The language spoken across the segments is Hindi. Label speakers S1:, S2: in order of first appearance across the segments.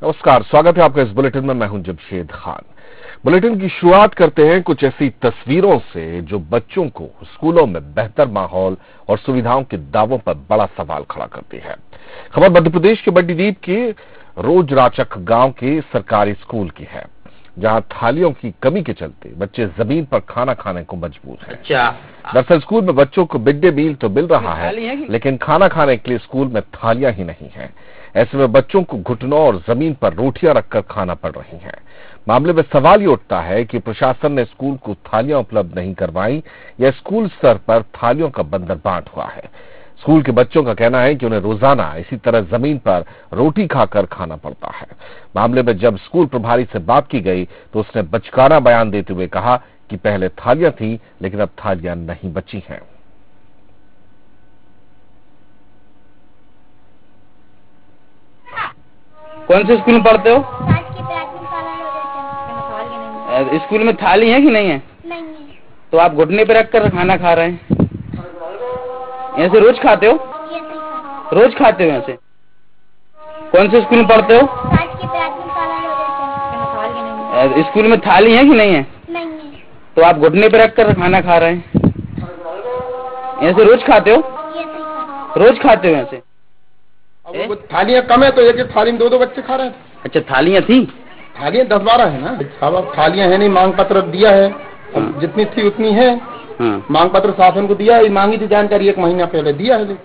S1: नमस्कार, स्वागत है आपका इस बुलेटिन में। मैं हूं जमशेद खान। बुलेटिन की शुरुआत करते हैं कुछ ऐसी तस्वीरों से जो बच्चों को स्कूलों में बेहतर माहौल और सुविधाओं के दावों पर बड़ा सवाल खड़ा करती है। खबर मध्य प्रदेश के बड्डीदीप के रोजराचक गांव के सरकारी स्कूल की है, जहां थालियों की कमी के चलते बच्चे जमीन पर खाना खाने को मजबूर हैं। दरअसल स्कूल में बच्चों को मिड डे मील तो मिल रहा है, लेकिन खाना खाने के लिए स्कूल में थालियां ही नहीं हैं। ऐसे में बच्चों को घुटनों और जमीन पर रोटियां रखकर खाना पड़ रही है। मामले में सवाल ये उठता है कि प्रशासन ने स्कूल को थालियां उपलब्ध नहीं करवाई या स्कूल स्तर पर थालियों का बंदरबांट हुआ है। स्कूल के बच्चों का कहना है कि उन्हें रोजाना इसी तरह जमीन पर रोटी खाकर खाना पड़ता है। मामले में जब स्कूल प्रभारी से बात की गई तो उसने बचकाना बयान देते हुए कहा कि पहले थालियां थी, लेकिन अब थालियां नहीं बची हैं।
S2: कौन से स्कूल में पढ़ते हो? स्कूल में थाली है कि नहीं है?
S3: नहीं है।
S2: तो आप घुटने पे रखकर खाना खा रहे हैं? ऐसे रोज खाते हो? रोज खाते हो ऐसे? कौन से स्कूल में पढ़ते हो? स्कूल में थाली है कि नहीं है?
S3: नहीं है।
S2: तो आप घुटने पे रखकर खाना खा रहे हैं? ऐसे रोज खाते हो? रोज खाते हो ऐसे?
S4: अब थालियां कम है तो एक थाली में दो बच्चे खा रहे हैं।
S2: अच्छा, थालियां थी?
S4: थालियां 10-12 है ना। अब थालियां है नहीं, मांग पत्र दिया है। जितनी थी उतनी है। मांग पत्र शासन को दिया है, मांगी थी जानकारी 1 महीना पहले दिया है।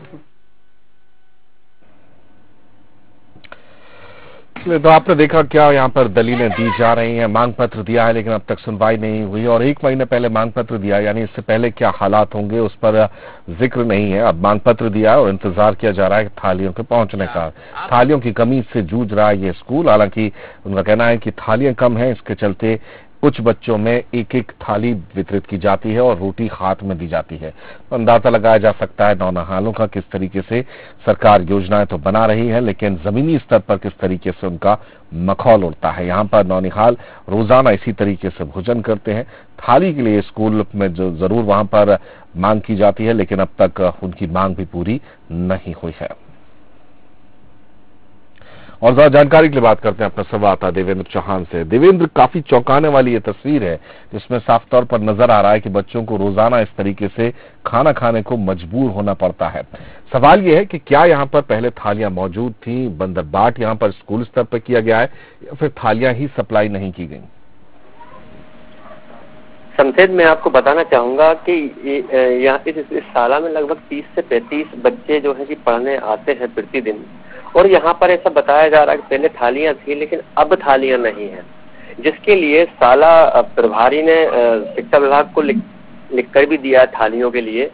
S1: तो आपने देखा क्या यहाँ पर दलीलें दी जा रही हैं। मांग पत्र दिया है लेकिन अब तक सुनवाई नहीं हुई, और 1 महीने पहले मांग पत्र दिया, यानी इससे पहले क्या हालात होंगे उस पर जिक्र नहीं है। अब मांग पत्र दिया और इंतजार किया जा रहा है थालियों के पहुंचने का। थालियों की कमी से जूझ रहा है ये स्कूल। हालांकि उनका कहना है कि थालियां कम है, इसके चलते कुछ बच्चों में एक थाली वितरित की जाती है और रोटी हाथ में दी जाती है। तो अंदाजा लगाया जा सकता है नौनिहालों का किस तरीके से सरकार योजनाएं तो बना रही है, लेकिन जमीनी स्तर पर किस तरीके से उनका मखौल उड़ता है। यहाँ पर नौनिहाल रोजाना इसी तरीके से भोजन करते हैं। थाली के लिए स्कूल में जो जरूर वहां पर मांग की जाती है, लेकिन अब तक उनकी मांग भी पूरी नहीं हुई है। और ज्यादा जानकारी के लिए बात करते हैं अपने संवाददाता देवेंद्र चौहान से। देवेंद्र, काफी चौंकाने वाली ये तस्वीर है जिसमें साफ तौर पर नजर आ रहा है कि बच्चों को रोजाना इस तरीके से खाना खाने को मजबूर होना पड़ता है। सवाल ये है कि क्या यहाँ पर पहले थालियां मौजूद थी, बंदरबाट यहाँ पर स्कूल स्तर पर किया गया है, या फिर थालियां ही सप्लाई नहीं की गई?
S5: शमशेद, मैं आपको बताना चाहूंगा कि यहाँ इस शाला में लगभग 30 से 35 बच्चे जो है कि पढ़ने आते हैं प्रतिदिन, और यहाँ पर ऐसा बताया जा रहा है कि पहले थालियां थी लेकिन अब थालियां नहीं है, जिसके लिए शाला प्रभारी ने शिक्षा विभाग को लिख कर भी दिया थालियों के लिए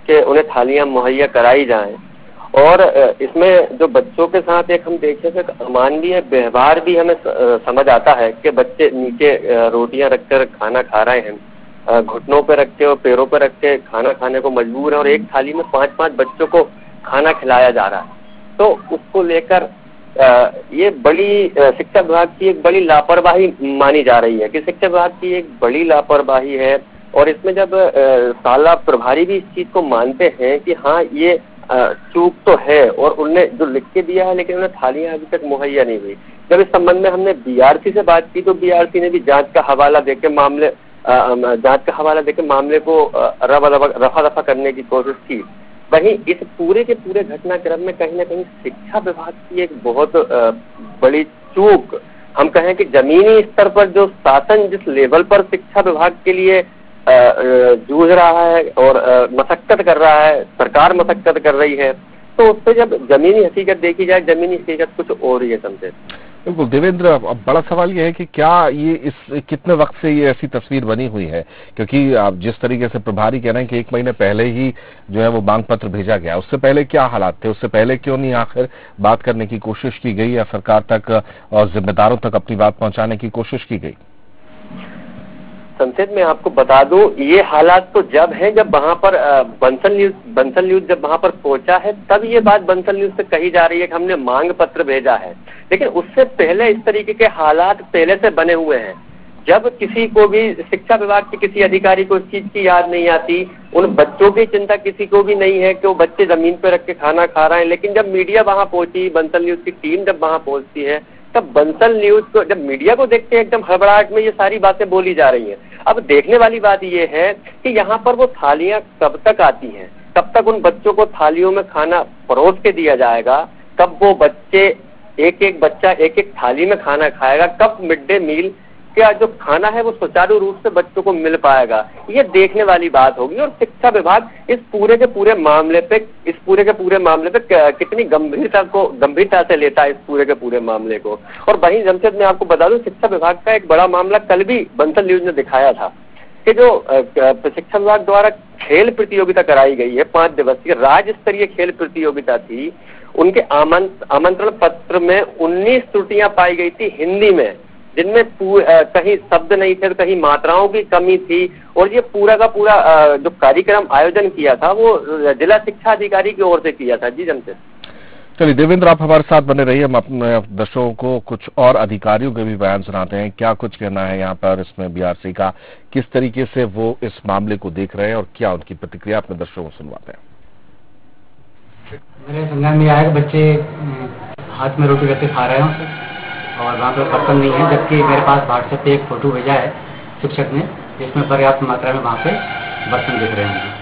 S5: कि उन्हें थालियां मुहैया कराई जाएं। और इसमें जो बच्चों के साथ एक हम देखें तो अमानवीय व्यवहार भी हमें समझ आता है कि बच्चे नीचे रोटियां रखकर खाना खा रहे हैं, घुटनों पे रख के और पैरों पे रख के खाना खाने को मजबूर है, और एक थाली में 5-5 बच्चों को खाना खिलाया जा रहा है। तो उसको लेकर ये बड़ी शिक्षा विभाग की एक बड़ी लापरवाही मानी जा रही है कि शिक्षा विभाग की एक बड़ी लापरवाही है। और इसमें जब शाला प्रभारी भी इस चीज को मानते हैं कि हाँ ये चूक तो है, और उनने जो लिख के दिया है लेकिन उन्हें थालियां अभी तक मुहैया नहीं हुई। जब इस संबंध में हमने बीआरसी से बात की तो बीआरसी ने भी जांच का हवाला देके मामले को रफा दफा करने की कोशिश की। वहीं इस पूरे के पूरे घटनाक्रम में कहीं ना कहीं शिक्षा विभाग की एक बहुत बड़ी चूक, हम कहें कि जमीनी स्तर पर जो शासन जिस लेवल पर शिक्षा विभाग के लिए जूझ रहा है और मशक्कत कर रहा है, सरकार मशक्कत कर रही है, तो उस पर जब जमीनी हकीकत देखी जाए, जमीनी हकीकत कुछ और ही है। समझे?
S1: बिल्कुल देवेंद्र, अब बड़ा सवाल ये है कि क्या ये इस कितने वक्त से ये ऐसी तस्वीर बनी हुई है, क्योंकि आप जिस तरीके से प्रभारी कह रहे हैं कि 1 महीने पहले ही जो है वो मांग पत्र भेजा गया, उससे पहले क्या हालात थे? उससे पहले क्यों नहीं आखिर बात करने की कोशिश की गई या सरकार तक और जिम्मेदारों तक अपनी बात पहुंचाने की कोशिश की गई?
S5: संसद में आपको बता दूं, ये हालात तो जब है जब वहां पर बंसल न्यूज जब वहां पर पहुंचा है, तब ये बात बंसल न्यूज से कही जा रही है कि हमने मांग पत्र भेजा है। लेकिन उससे पहले इस तरीके के हालात पहले से बने हुए हैं। जब किसी को भी शिक्षा विभाग के किसी अधिकारी को इस चीज की याद नहीं आती, उन बच्चों की चिंता किसी को भी नहीं है कि वो बच्चे जमीन पर रख के खाना खा रहे हैं। लेकिन जब मीडिया वहां पहुंची, बंसल न्यूज की टीम जब वहां पहुंचती है, तब बंसल न्यूज को, जब मीडिया को देखते हैं एकदम हड़बड़ाहट में ये सारी बातें बोली जा रही हैं। अब देखने वाली बात ये है कि यहाँ पर वो थालियां कब तक आती हैं, कब तक उन बच्चों को थालियों में खाना परोस के दिया जाएगा, कब वो बच्चे एक एक बच्चा एक एक थाली में खाना खाएगा, कब मिड डे मील क्या जो खाना है वो सुचारू रूप से बच्चों को मिल पाएगा, ये देखने वाली बात होगी। और शिक्षा विभाग इस पूरे के पूरे मामले पे कितनी गंभीरता से लेता है इस पूरे के पूरे मामले को। और वहीं जमशेद, मैं आपको बता दूं, शिक्षा विभाग का एक बड़ा मामला कल भी बंसल न्यूज ने दिखाया था कि जो शिक्षा विभाग द्वारा खेल प्रतियोगिता कराई गई है, 5 दिवसीय राज्य स्तरीय खेल प्रतियोगिता थी, उनके आमंत्रण पत्र में 19 त्रुटियां पाई गई थी हिंदी में, जिनमें कहीं शब्द नहीं थे, कहीं मात्राओं की कमी थी। और ये पूरा का पूरा जो कार्यक्रम आयोजन किया था वो जिला शिक्षा अधिकारी की ओर से किया था। जी जमशेद।
S1: चलिए देवेंद्र, आप हमारे साथ बने रहिए, हम अपने दर्शकों को कुछ और अधिकारियों के भी बयान सुनाते हैं। क्या कुछ कहना है यहाँ पर इसमें बीआरसी का, किस तरीके से वो इस मामले को देख रहे हैं और क्या उनकी प्रतिक्रिया अपने दर्शकों को सुनवाते हैं।
S3: मेरे संज्ञान में आया कि बच्चे हाथ में रोटी रखते खा रहे हैं और वहाँ पर बर्तन नहीं है, जबकि मेरे पास व्हाट्सएप पे एक फोटो भेजा है शिक्षक ने, जिसमें पर्याप्त मात्रा में वहाँ पे बर्तन दिख रहे हैं।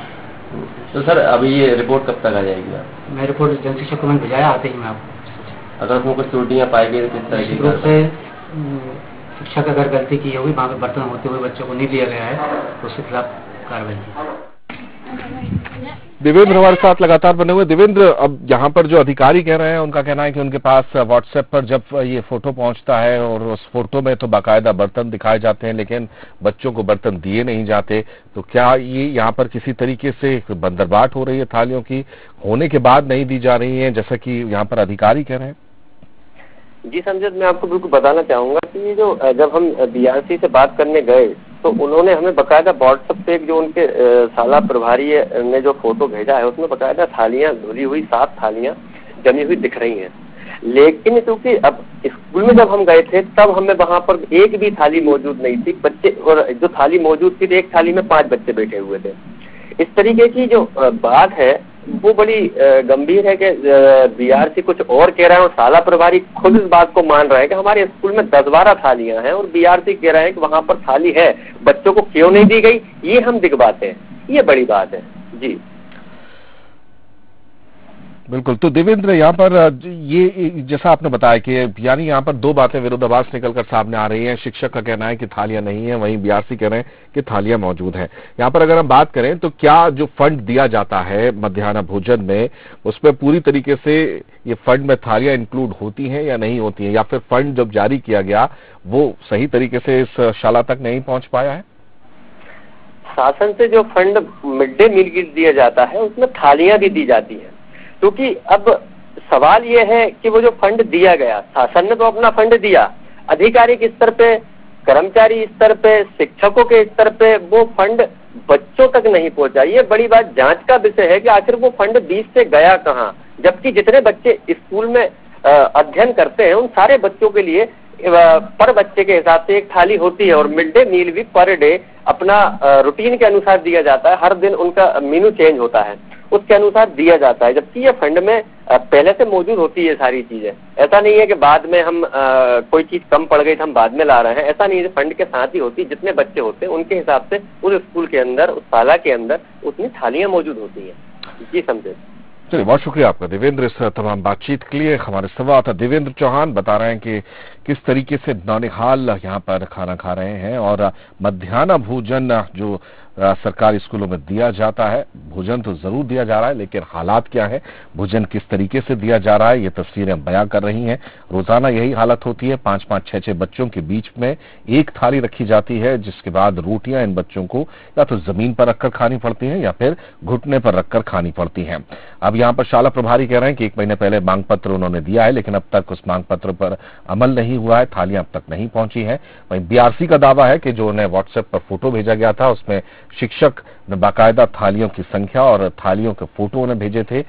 S6: तो सर अभी ये रिपोर्ट कब तक आ जाएगी?
S3: मैं रिपोर्ट जन शिक्षक को मैंने भेजा है, आते ही मैं आपको।
S6: अगर उसमें कुछ त्रुटियाँ पाई गई तो किस तरह की
S3: रूप से शिक्षक अगर गलती की होगी, वहाँ पे बर्तन होते हुए बच्चों को नहीं दिया गया है तो उसके खिलाफ कार्रवाई।
S1: देवेंद्र हमारे साथ लगातार बने हुए। देवेंद्र, अब यहाँ पर जो अधिकारी कह रहे हैं उनका कहना है कि उनके पास व्हाट्सएप पर जब ये फोटो पहुंचता है और उस फोटो में तो बाकायदा बर्तन दिखाए जाते हैं लेकिन बच्चों को बर्तन दिए नहीं जाते, तो क्या ये यहाँ पर किसी तरीके से बंदरबाट हो रही है, थालियों की होने के बाद नहीं दी जा रही है जैसा कि यहाँ पर अधिकारी कह रहे हैं?
S5: जी समझद, मैं आपको बिल्कुल बताना चाहूंगा कि जो जब हम बीआरसी से बात करने गए तो उन्होंने हमें बकायदा व्हाट्सएप पे एक जो उनके शाला प्रभारी ने जो फोटो भेजा है उसमें बकायदा थालियां धुली हुई 7 थालियां जमी हुई दिख रही हैं। लेकिन क्योंकि अब स्कूल में जब हम गए थे तब हमें वहां पर एक भी थाली मौजूद नहीं थी, बच्चे और जो थाली मौजूद थी एक थाली में 5 बच्चे बैठे हुए थे। इस तरीके की जो बात है वो बड़ी गंभीर है कि बीआरसी कुछ और कह रहा है और शाला प्रभारी खुद इस बात को मान रहा है कि हमारे स्कूल में 10-12 थालियां हैं और बीआरसी कह रहा है कि वहां पर थाली है, बच्चों को क्यों नहीं दी गई, ये हम दिखवाते हैं। ये बड़ी बात है। जी
S1: बिल्कुल। तो देवेंद्र, यहाँ पर ये जैसा आपने बताया कि यानी यहाँ पर 2 बातें विरोधाभास निकलकर सामने आ रही हैं। शिक्षक का कहना है कि थालियां नहीं है, वहीं बीआरसी कह रहे हैं कि थालियां मौजूद हैं। यहाँ पर अगर हम बात करें तो क्या जो फंड दिया जाता है मध्याह्न भोजन में, उसमें पूरी तरीके से ये फंड में थालियां इंक्लूड होती हैं या नहीं होती हैं, या फिर फंड जब जारी किया गया वो सही तरीके से इस शाला तक नहीं पहुंच पाया है?
S5: शासन से जो fund mid day meal kit दिया जाता है उसमें थालियां भी दी जाती है, क्योंकि अब सवाल ये है कि वो जो फंड दिया गया, शासन ने तो अपना फंड दिया, आधिकारिक स्तर पे, कर्मचारी स्तर पे, शिक्षकों के स्तर पे वो फंड बच्चों तक नहीं पहुंचा। ये बड़ी बात जांच का विषय है कि आखिर वो फंड बीच से गया कहां, जबकि जितने बच्चे स्कूल में अध्ययन करते हैं उन सारे बच्चों के लिए पर बच्चे के हिसाब से एक थाली होती है और मिड डे मील भी पर डे अपना रूटीन के अनुसार दिया जाता है। हर दिन उनका मेनू चेंज होता है, उसके अनुसार दिया जाता है, जबकि ये फंड में पहले से मौजूद होती है सारी चीजें। ऐसा नहीं है कि बाद में हम कोई चीज कम पड़ गई तो हम बाद में ला रहे हैं, ऐसा नहीं है। फंड के साथ ही होती है, जितने बच्चे होते हैं उनके हिसाब से उस स्कूल के अंदर, उस शाला के अंदर उतनी थालियां मौजूद होती है। जी समझे।
S1: चलिए, बहुत शुक्रिया आपका देवेंद्र इस तमाम बातचीत के लिए। हमारे संवाददाता देवेंद्र चौहान बता रहे हैं कि किस तरीके से नौनिहाल यहाँ पर खाना खा रहे हैं और मध्याह्न भोजन जो सरकारी स्कूलों में दिया जाता है, भोजन तो जरूर दिया जा रहा है लेकिन हालात क्या है, भोजन किस तरीके से दिया जा रहा है, ये तस्वीरें बयां कर रही हैं। रोजाना यही हालत होती है, 5-5, 6-6 बच्चों के बीच में एक थाली रखी जाती है, जिसके बाद रोटियां इन बच्चों को या तो जमीन पर रखकर खानी पड़ती हैं या फिर घुटने पर रखकर खानी पड़ती हैं। अब यहाँ पर शाला प्रभारी कह रहे हैं कि 1 महीने पहले मांग पत्र उन्होंने दिया है लेकिन अब तक उस मांग पत्र पर अमल नहीं हुआ है, थालियां अब तक नहीं पहुंची है। वहीं बीआरसी का दावा है कि जो उन्हें व्हाट्सएप पर फोटो भेजा गया था उसमें शिक्षक ने बाकायदा थालियों की संख्या और थालियों के फोटो उन्हें भेजे थे।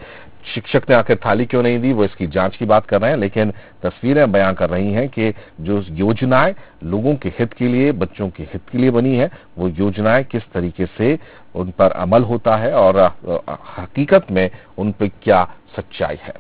S1: शिक्षक ने आखिर थाली क्यों नहीं दी, वो इसकी जांच की बात कर रहे हैं, लेकिन तस्वीरें बयां कर रही हैं कि जो योजनाएं लोगों के हित के लिए, बच्चों के हित के लिए बनी है, वो योजनाएं किस तरीके से उन पर अमल होता है और हकीकत में उन पर क्या सच्चाई है।